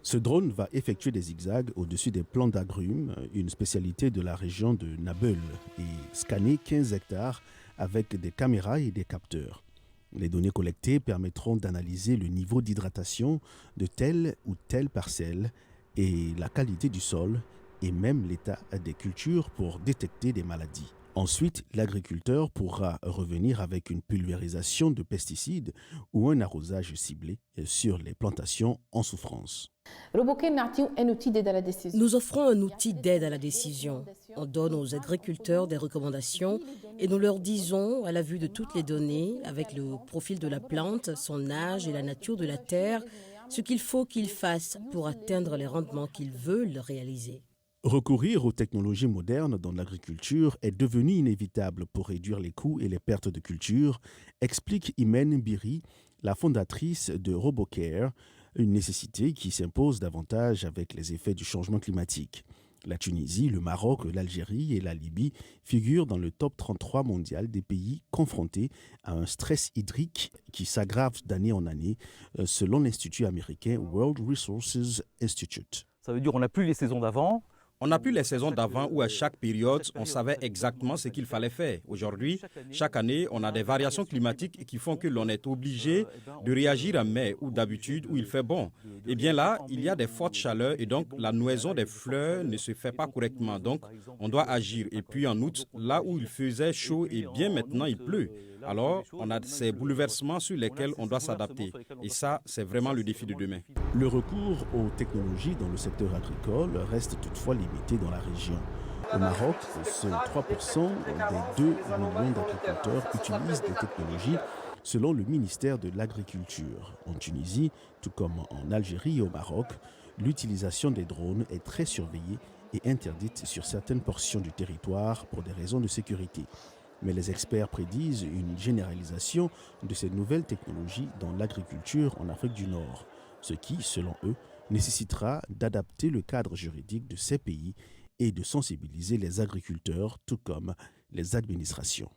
Ce drone va effectuer des zigzags au-dessus des plants d'agrumes, une spécialité de la région de Nabeul, et scanner 15 hectares avec des caméras et des capteurs. Les données collectées permettront d'analyser le niveau d'hydratation de telle ou telle parcelle et la qualité du sol et même l'état des cultures pour détecter des maladies. Ensuite, l'agriculteur pourra revenir avec une pulvérisation de pesticides ou un arrosage ciblé sur les plantations en souffrance. Nous offrons un outil d'aide à la décision. On donne aux agriculteurs des recommandations et nous leur disons, à la vue de toutes les données, avec le profil de la plante, son âge et la nature de la terre, ce qu'il faut qu'ils fassent pour atteindre les rendements qu'ils veulent réaliser. Recourir aux technologies modernes dans l'agriculture est devenu inévitable pour réduire les coûts et les pertes de culture, explique Imen Biri, la fondatrice de RoboCare, une nécessité qui s'impose davantage avec les effets du changement climatique. La Tunisie, le Maroc, l'Algérie et la Libye figurent dans le top 33 mondial des pays confrontés à un stress hydrique qui s'aggrave d'année en année, selon l'Institut américain World Resources Institute. Ça veut dire qu'on n'a plus les saisons d'avant. On n'a plus les saisons d'avant où à chaque période, on savait exactement ce qu'il fallait faire. Aujourd'hui, chaque année, on a des variations climatiques qui font que l'on est obligé de réagir en mai ou d'habitude où il fait bon. Et bien là, il y a des fortes chaleurs et donc la nouaison des fleurs ne se fait pas correctement. Donc, on doit agir. Et puis en août, là où il faisait chaud et bien maintenant il pleut. Alors, on a ces bouleversements sur lesquels on doit s'adapter. Et ça, c'est vraiment le défi de demain. Le recours aux technologies dans le secteur agricole reste toutefois limité dans la région. Au Maroc, seuls 3% des 2 millions d'agriculteurs utilisent des technologies selon le ministère de l'Agriculture. En Tunisie, tout comme en Algérie et au Maroc, l'utilisation des drones est très surveillée et interdite sur certaines portions du territoire pour des raisons de sécurité. Mais les experts prédisent une généralisation de ces nouvelles technologies dans l'agriculture en Afrique du Nord, ce qui, selon eux, nécessitera d'adapter le cadre juridique de ces pays et de sensibiliser les agriculteurs tout comme les administrations.